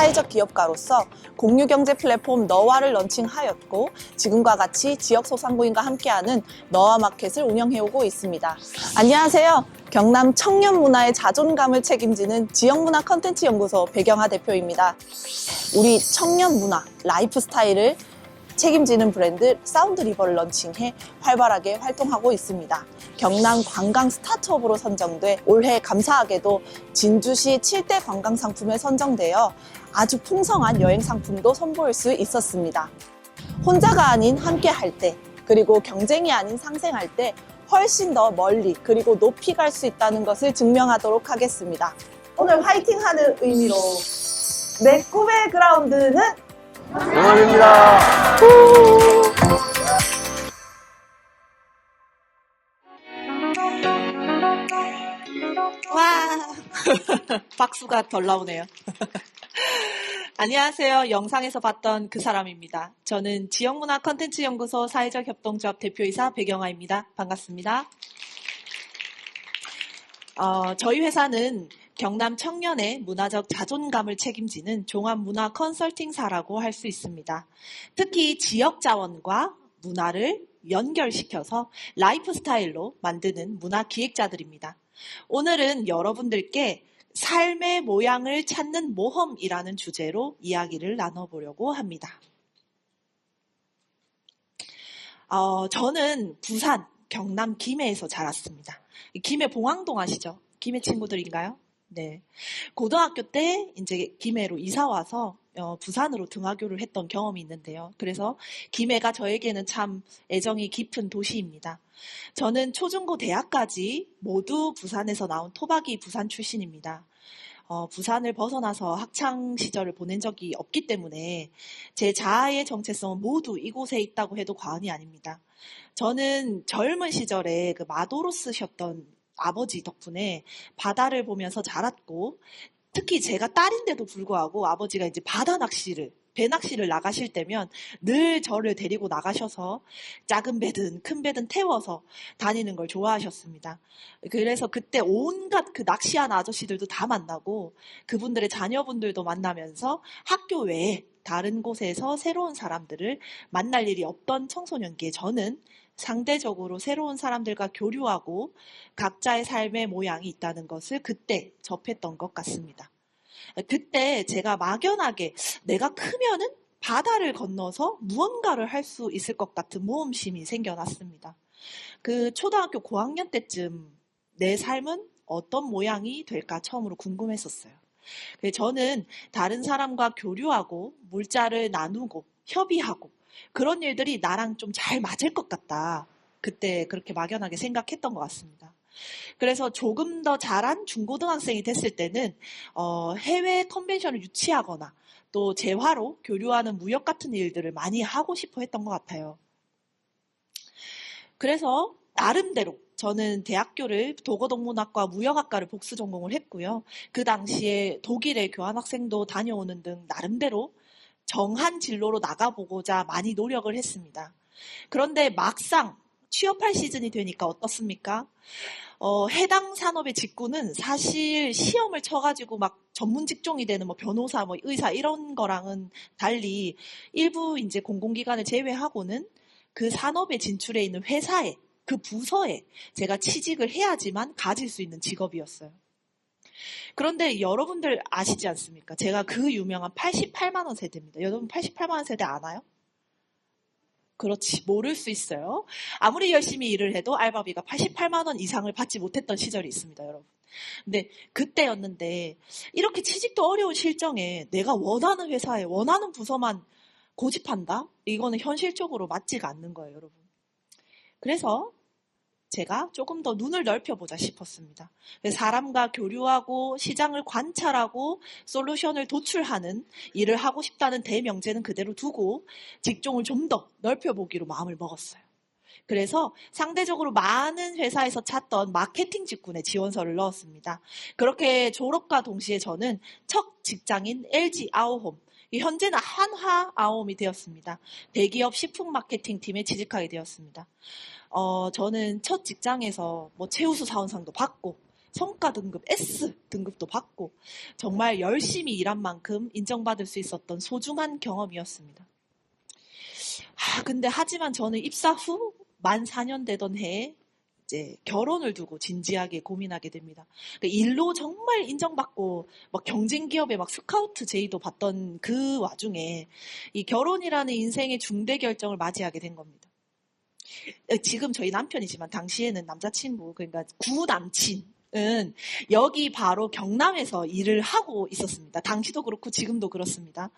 사회적 기업가로서 공유경제 플랫폼 너와를 런칭하였고 지금과 같이 지역소상공인과 함께하는 너와마켓을 운영해오고 있습니다. 안녕하세요. 경남 청년문화의 자존감을 책임지는 지역문화 컨텐츠 연구소 배경아 대표입니다. 우리 청년문화, 라이프스타일을 책임지는 브랜드 사운드리버를 런칭해 활발하게 활동하고 있습니다. 경남 관광 스타트업으로 선정돼 올해 감사하게도 진주시 7대 관광 상품에 선정되어 아주 풍성한 여행 상품도 선보일 수 있었습니다. 혼자가 아닌 함께 할 때, 그리고 경쟁이 아닌 상생할 때 훨씬 더 멀리 그리고 높이 갈 수 있다는 것을 증명하도록 하겠습니다. 오늘 화이팅하는 의미로 내 꿈의 그라운드는 영암입니다. 와 박수가 덜 나오네요. 안녕하세요. 영상에서 봤던 그 사람입니다. 저는 지역문화 컨텐츠 연구소 사회적 협동조합 대표이사 배경아입니다. 반갑습니다. 저희 회사는 경남 청년의 문화적 자존감을 책임지는 종합문화 컨설팅사라고 할 수 있습니다. 특히 지역 자원과 문화를 연결시켜서 라이프 스타일로 만드는 문화 기획자들입니다. 오늘은 여러분들께 삶의 모양을 찾는 모험이라는 주제로 이야기를 나눠보려고 합니다. 저는 부산, 경남 김해에서 자랐습니다. 김해 봉황동 아시죠? 김해 친구들인가요? 네. 고등학교 때 이제 김해로 이사 와서 부산으로 등하교를 했던 경험이 있는데요. 그래서 김해가 저에게는 참 애정이 깊은 도시입니다. 저는 초중고 대학까지 모두 부산에서 나온 토박이 부산 출신입니다. 부산을 벗어나서 학창 시절을 보낸 적이 없기 때문에 제 자아의 정체성은 모두 이곳에 있다고 해도 과언이 아닙니다. 저는 젊은 시절에 그 마도로 쓰셨던 아버지 덕분에 바다를 보면서 자랐고, 특히 제가 딸인데도 불구하고 아버지가 이제 배 낚시를 나가실 때면 늘 저를 데리고 나가셔서 작은 배든 큰 배든 태워서 다니는 걸 좋아하셨습니다. 그래서 그때 온갖 그 낚시하는 아저씨들도 다 만나고 그분들의 자녀분들도 만나면서 학교 외에 다른 곳에서 새로운 사람들을 만날 일이 없던 청소년기에 저는 상대적으로 새로운 사람들과 교류하고 각자의 삶의 모양이 있다는 것을 그때 접했던 것 같습니다. 그때 제가 막연하게 내가 크면은 바다를 건너서 무언가를 할 수 있을 것 같은 모험심이 생겨났습니다. 그 초등학교 고학년 때쯤 내 삶은 어떤 모양이 될까 처음으로 궁금했었어요. 저는 다른 사람과 교류하고 물자를 나누고 협의하고 그런 일들이 나랑 좀 잘 맞을 것 같다. 그때 그렇게 막연하게 생각했던 것 같습니다. 그래서 조금 더 자란 중고등학생이 됐을 때는 해외 컨벤션을 유치하거나 또 재화로 교류하는 무역 같은 일들을 많이 하고 싶어 했던 것 같아요. 그래서 나름대로 저는 대학교를 도고동문학과 무역학과를 복수 전공을 했고요. 그 당시에 독일에 교환학생도 다녀오는 등 나름대로 정한 진로로 나가보고자 많이 노력을 했습니다. 그런데 막상 취업할 시즌이 되니까 어떻습니까? 해당 산업의 직군은 사실 시험을 쳐가지고 막 전문 직종이 되는 뭐 변호사, 뭐 의사 이런 거랑은 달리 일부 이제 공공기관을 제외하고는 그 산업에 진출해 있는 회사에 그 부서에 제가 취직을 해야지만 가질 수 있는 직업이었어요. 그런데 여러분들 아시지 않습니까? 제가 그 유명한 88만 원 세대입니다. 여러분 88만 원 세대 아나요? 그렇지, 모를 수 있어요. 아무리 열심히 일을 해도 알바비가 88만 원 이상을 받지 못했던 시절이 있습니다, 여러분. 근데 그때였는데 이렇게 취직도 어려운 실정에 내가 원하는 회사에 원하는 부서만 고집한다? 이거는 현실적으로 맞지가 않는 거예요, 여러분. 그래서 제가 조금 더 눈을 넓혀보자 싶었습니다. 사람과 교류하고 시장을 관찰하고 솔루션을 도출하는 일을 하고 싶다는 대명제는 그대로 두고 직종을 좀 더 넓혀보기로 마음을 먹었어요. 그래서 상대적으로 많은 회사에서 찾던 마케팅 직군에 지원서를 넣었습니다. 그렇게 졸업과 동시에 저는 첫 직장인 LG 아오홈, 현재는 한화 아오홈이 되었습니다. 대기업 식품 마케팅 팀에 취직하게 되었습니다. 저는 첫 직장에서 뭐 최우수 사원상도 받고 성과 등급 S 등급도 받고 정말 열심히 일한 만큼 인정받을 수 있었던 소중한 경험이었습니다. 근데 하지만 저는 입사 후 만 4년 되던 해에 이제 결혼을 두고 진지하게 고민하게 됩니다. 일로 정말 인정받고 막 경쟁 기업에 막 스카우트 제의도 받던 그 와중에 이 결혼이라는 인생의 중대 결정을 맞이하게 된 겁니다. 지금 저희 남편이지만 당시에는 남자친구, 그러니까 구남친은 여기 바로 경남에서 일을 하고 있었습니다. 당시도 그렇고 지금도 그렇습니다.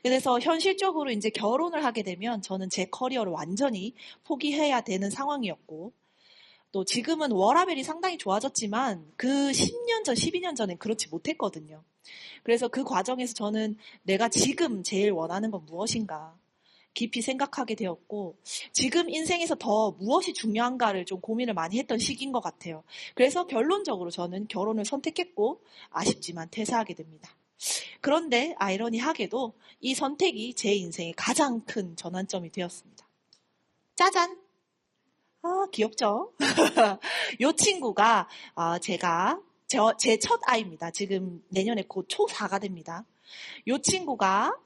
그래서 현실적으로 이제 결혼을 하게 되면 저는 제 커리어를 완전히 포기해야 되는 상황이었고, 또 지금은 워라밸이 상당히 좋아졌지만 그 10년 전, 12년 전엔 그렇지 못했거든요. 그래서 그 과정에서 저는 내가 지금 제일 원하는 건 무엇인가 깊이 생각하게 되었고, 지금 인생에서 더 무엇이 중요한가를 좀 고민을 많이 했던 시기인 것 같아요. 그래서 결론적으로 저는 결혼을 선택했고 아쉽지만 퇴사하게 됩니다. 그런데 아이러니하게도 이 선택이 제 인생의 가장 큰 전환점이 되었습니다. 짜잔! 귀엽죠? 이 친구가 제가 제 첫 아이입니다. 지금 내년에 곧 초4가 됩니다. 이 친구가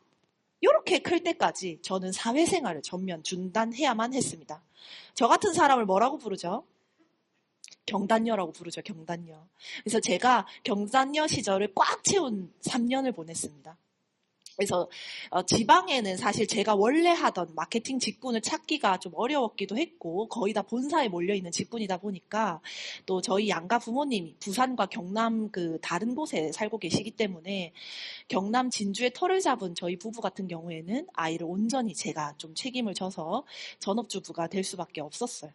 이렇게 클 때까지 저는 사회생활을 전면 중단해야만 했습니다. 저 같은 사람을 뭐라고 부르죠? 경단녀라고 부르죠. 경단녀. 그래서 제가 경단녀 시절을 꽉 채운 3년을 보냈습니다. 그래서 지방에는 사실 제가 원래 하던 마케팅 직군을 찾기가 좀 어려웠기도 했고, 거의 다 본사에 몰려있는 직군이다 보니까, 또 저희 양가 부모님이 부산과 경남 그 다른 곳에 살고 계시기 때문에 경남 진주에 터를 잡은 저희 부부 같은 경우에는 아이를 온전히 제가 좀 책임을 져서 전업주부가 될 수밖에 없었어요.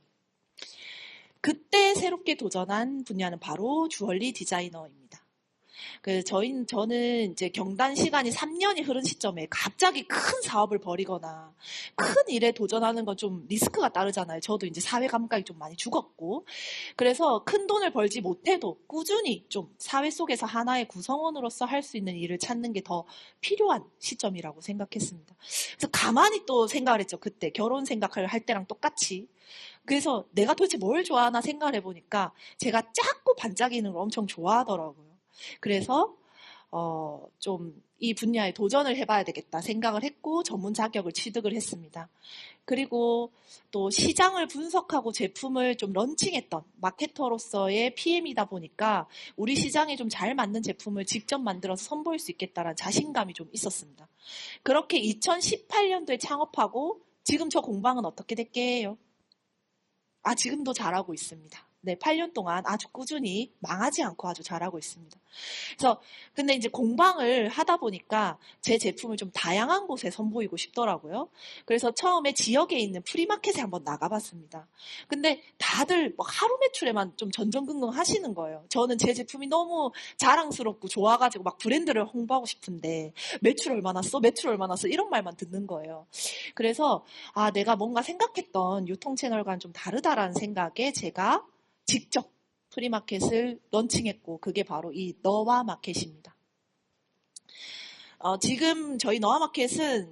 그때 새롭게 도전한 분야는 바로 주얼리 디자이너입니다. 저는 이제 경단 시간이 3년이 흐른 시점에 갑자기 큰 사업을 벌이거나 큰 일에 도전하는 건 좀 리스크가 따르잖아요. 저도 이제 사회 감각이 좀 많이 죽었고, 그래서 큰 돈을 벌지 못해도 꾸준히 좀 사회 속에서 하나의 구성원으로서 할 수 있는 일을 찾는 게 더 필요한 시점이라고 생각했습니다. 그래서 가만히 또 생각을 했죠. 그때 결혼 생각을 할 때랑 똑같이. 그래서 내가 도대체 뭘 좋아하나 생각을 해보니까 제가 작고 반짝이는 걸 엄청 좋아하더라고요. 그래서 좀 이 분야에 도전을 해봐야 되겠다 생각을 했고 전문 자격을 취득을 했습니다. 그리고 또 시장을 분석하고 제품을 좀 런칭했던 마케터로서의 PM이다 보니까 우리 시장에 좀 잘 맞는 제품을 직접 만들어서 선보일 수 있겠다라는 자신감이 좀 있었습니다. 그렇게 2018년도에 창업하고 지금 저 공방은 어떻게 됐게요? 지금도 잘하고 있습니다. 네, 8년 동안 아주 꾸준히 망하지 않고 아주 잘하고 있습니다. 그래서 근데 이제 공방을 하다 보니까 제 제품을 좀 다양한 곳에 선보이고 싶더라고요. 그래서 처음에 지역에 있는 프리마켓에 한번 나가봤습니다. 근데 다들 막 하루 매출에만 좀 전전긍긍 하시는 거예요. 저는 제 제품이 너무 자랑스럽고 좋아가지고 막 브랜드를 홍보하고 싶은데 매출 얼마나 써? 매출 얼마나 써? 이런 말만 듣는 거예요. 그래서 내가 뭔가 생각했던 유통 채널과는 좀 다르다라는 생각에 제가 직접 프리마켓을 런칭했고 그게 바로 이 너와 마켓입니다. 지금 저희 너와 마켓은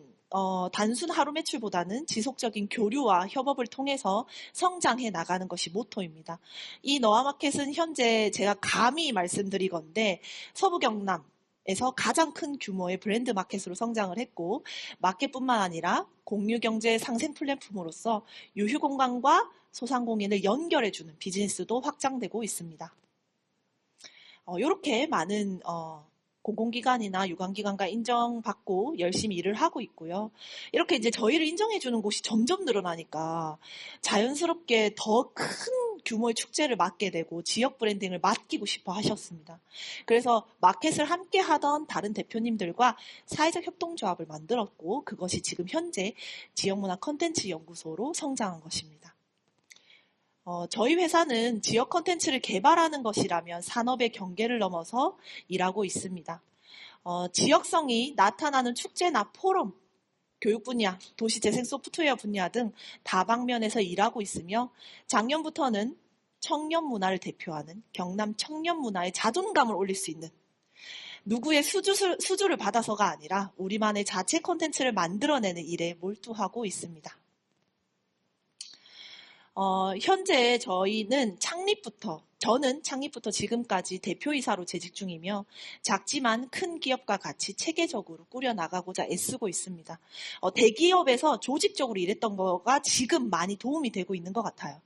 단순 하루 매출보다는 지속적인 교류와 협업을 통해서 성장해 나가는 것이 모토입니다. 이 너와 마켓은 현재 제가 감히 말씀드리건데 서부 경남에서 가장 큰 규모의 브랜드 마켓으로 성장을 했고, 마켓뿐만 아니라 공유경제 상생 플랫폼으로서 유휴공간과 소상공인을 연결해주는 비즈니스도 확장되고 있습니다. 이렇게 많은 공공기관이나 유관기관과 인정받고 열심히 일을 하고 있고요. 이렇게 이제 저희를 인정해주는 곳이 점점 늘어나니까 자연스럽게 더 큰 규모의 축제를 맡게 되고 지역 브랜딩을 맡기고 싶어 하셨습니다. 그래서 마켓을 함께 하던 다른 대표님들과 사회적 협동조합을 만들었고 그것이 지금 현재 지역문화 컨텐츠 연구소로 성장한 것입니다. 저희 회사는 지역 컨텐츠를 개발하는 것이라면 산업의 경계를 넘어서 일하고 있습니다. 지역성이 나타나는 축제나 포럼, 교육 분야, 도시재생 소프트웨어 분야 등 다방면에서 일하고 있으며 작년부터는 청년 문화를 대표하는 경남 청년 문화의 자존감을 올릴 수 있는 누구의 수주를 받아서가 아니라 우리만의 자체 콘텐츠를 만들어내는 일에 몰두하고 있습니다. 현재 저희는 창립부터 저는 창립부터 지금까지 대표이사로 재직 중이며 작지만 큰 기업과 같이 체계적으로 꾸려나가고자 애쓰고 있습니다. 대기업에서 조직적으로 일했던 거가 지금 많이 도움이 되고 있는 것 같아요.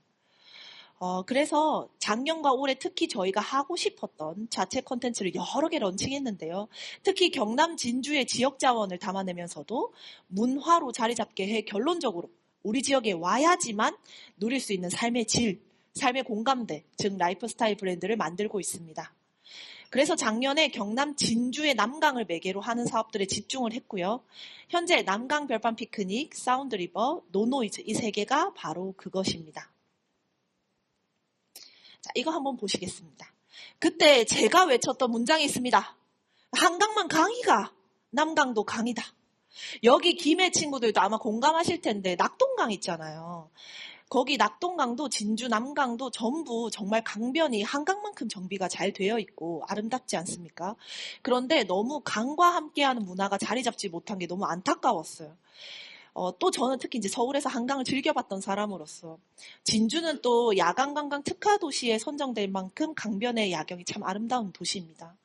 그래서 작년과 올해 특히 저희가 하고 싶었던 자체 콘텐츠를 여러 개 런칭했는데요. 특히 경남 진주의 지역 자원을 담아내면서도 문화로 자리 잡게 해 결론적으로 우리 지역에 와야지만 누릴 수 있는 삶의 질, 삶의 공감대, 즉 라이프 스타일 브랜드를 만들고 있습니다. 그래서 작년에 경남 진주의 남강을 매개로 하는 사업들에 집중을 했고요. 현재 남강 별밤 피크닉, 사운드리버, 노노이즈 이 세 개가 바로 그것입니다. 자, 이거 한번 보시겠습니다. 그때 제가 외쳤던 문장이 있습니다. 한강만 강이가, 남강도 강이다. 여기 김해 친구들도 아마 공감하실 텐데 낙동강 있잖아요. 거기 낙동강도 진주 남강도 전부 정말 강변이 한강만큼 정비가 잘 되어 있고 아름답지 않습니까? 그런데 너무 강과 함께하는 문화가 자리 잡지 못한 게 너무 안타까웠어요. 또 저는 특히 이제 서울에서 한강을 즐겨봤던 사람으로서 진주는 또 야간관광 특화 도시에 선정될 만큼 강변의 야경이 참 아름다운 도시입니다.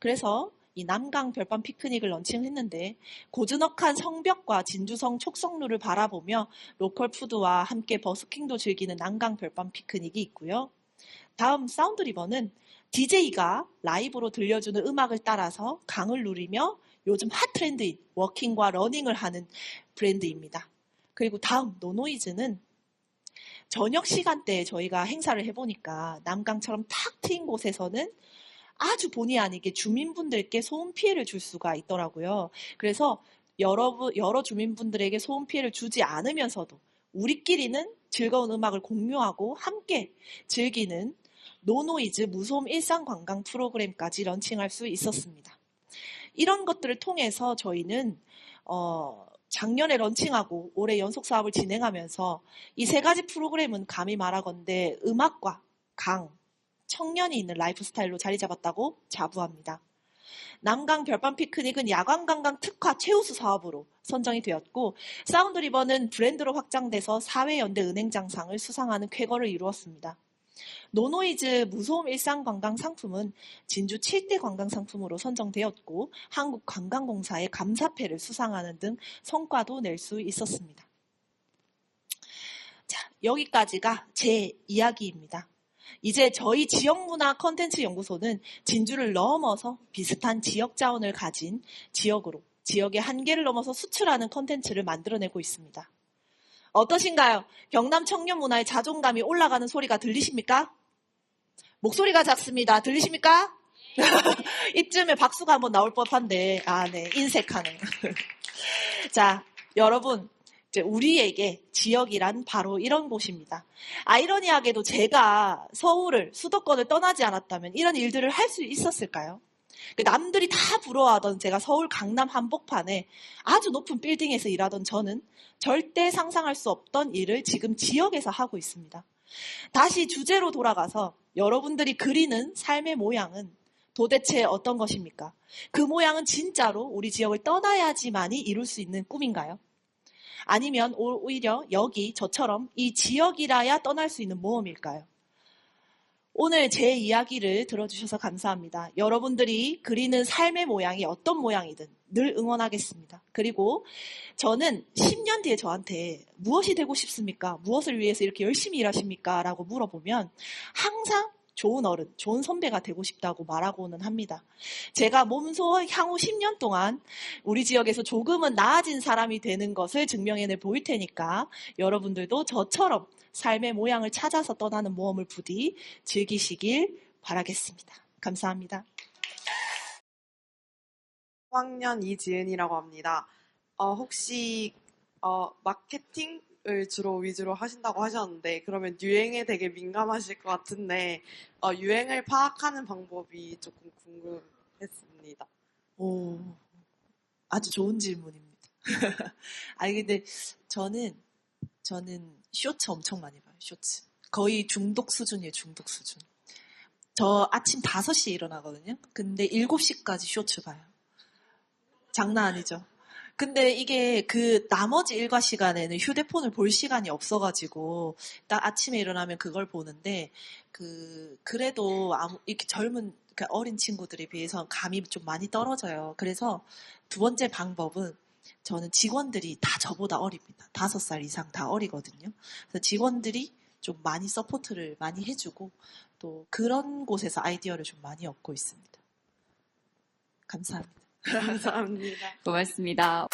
그래서 이 남강 별밤 피크닉을 런칭했는데 고즈넉한 성벽과 진주성 촉성루를 바라보며 로컬 푸드와 함께 버스킹도 즐기는 남강 별밤 피크닉이 있고요. 다음 사운드 리버는 DJ가 라이브로 들려주는 음악을 따라서 강을 누리며 요즘 핫 트렌드인 워킹과 러닝을 하는 브랜드입니다. 그리고 다음 노노이즈는 저녁 시간대에 저희가 행사를 해보니까 남강처럼 탁 트인 곳에서는 아주 본의 아니게 주민분들께 소음 피해를 줄 수가 있더라고요. 그래서 여러 주민분들에게 소음 피해를 주지 않으면서도 우리끼리는 즐거운 음악을 공유하고 함께 즐기는 노노이즈 무소음 일상관광 프로그램까지 런칭할 수 있었습니다. 이런 것들을 통해서 저희는 작년에 런칭하고 올해 연속 사업을 진행하면서 이 세 가지 프로그램은 감히 말하건대 음악과 강, 청년이 있는 라이프 스타일로 자리 잡았다고 자부합니다. 남강 별밤 피크닉은 야광관광 특화 최우수 사업으로 선정이 되었고 사운드리버는 브랜드로 확장돼서 사회연대 은행장상을 수상하는 쾌거를 이루었습니다. 노노이즈 무소음 일상관광 상품은 진주 7대 관광상품으로 선정되었고 한국관광공사의 감사패를 수상하는 등 성과도 낼 수 있었습니다. 자, 여기까지가 제 이야기입니다. 이제 저희 지역문화 컨텐츠 연구소는 진주를 넘어서 비슷한 지역 자원을 가진 지역으로 지역의 한계를 넘어서 수출하는 컨텐츠를 만들어내고 있습니다. 어떠신가요? 경남 청년 문화의 자존감이 올라가는 소리가 들리십니까? 목소리가 작습니다. 들리십니까? 이쯤에 박수가 한번 나올 법한데, 네, 인색하는. 자, 여러분, 이제 우리에게 지역이란 바로 이런 곳입니다. 아이러니하게도 제가 서울을, 수도권을 떠나지 않았다면 이런 일들을 할 수 있었을까요? 남들이 다 부러워하던 제가 서울 강남 한복판에 아주 높은 빌딩에서 일하던 저는 절대 상상할 수 없던 일을 지금 지역에서 하고 있습니다. 다시 주제로 돌아가서 여러분들이 그리는 삶의 모양은 도대체 어떤 것입니까? 그 모양은 진짜로 우리 지역을 떠나야지만이 이룰 수 있는 꿈인가요? 아니면 오히려 여기 저처럼 이 지역이라야 떠날 수 있는 모험일까요? 오늘 제 이야기를 들어주셔서 감사합니다. 여러분들이 그리는 삶의 모양이 어떤 모양이든 늘 응원하겠습니다. 그리고 저는 10년 뒤에 저한테 무엇이 되고 싶습니까? 무엇을 위해서 이렇게 열심히 일하십니까? 라고 물어보면 항상 좋은 어른, 좋은 선배가 되고 싶다고 말하고는 합니다. 제가 몸소 향후 10년 동안 우리 지역에서 조금은 나아진 사람이 되는 것을 증명해내 보일 테니까 여러분들도 저처럼 삶의 모양을 찾아서 떠나는 모험을 부디 즐기시길 바라겠습니다. 감사합니다. 3학년 이지은이라고 합니다. 혹시 마케팅을 주로 위주로 하신다고 하셨는데 그러면 유행에 되게 민감하실 것 같은데 유행을 파악하는 방법이 조금 궁금했습니다. 오, 아주 좋은 질문입니다. 아니 근데 저는 쇼츠 엄청 많이 봐요. 쇼츠. 거의 중독 수준이에요. 중독 수준. 저 아침 5시에 일어나거든요. 근데 7시까지 쇼츠 봐요. 장난 아니죠. 근데 이게 그 나머지 일과 시간에는 휴대폰을 볼 시간이 없어가지고 딱 아침에 일어나면 그걸 보는데 그래도 이렇게 젊은 그러니까 어린 친구들에 비해서 감이 좀 많이 떨어져요. 그래서 두 번째 방법은 저는 직원들이 다 저보다 어립니다. 5살 이상 다 어리거든요. 그래서 직원들이 좀 많이 서포트를 많이 해주고 또 그런 곳에서 아이디어를 좀 많이 얻고 있습니다. 감사합니다. 감사합니다. 고맙습니다.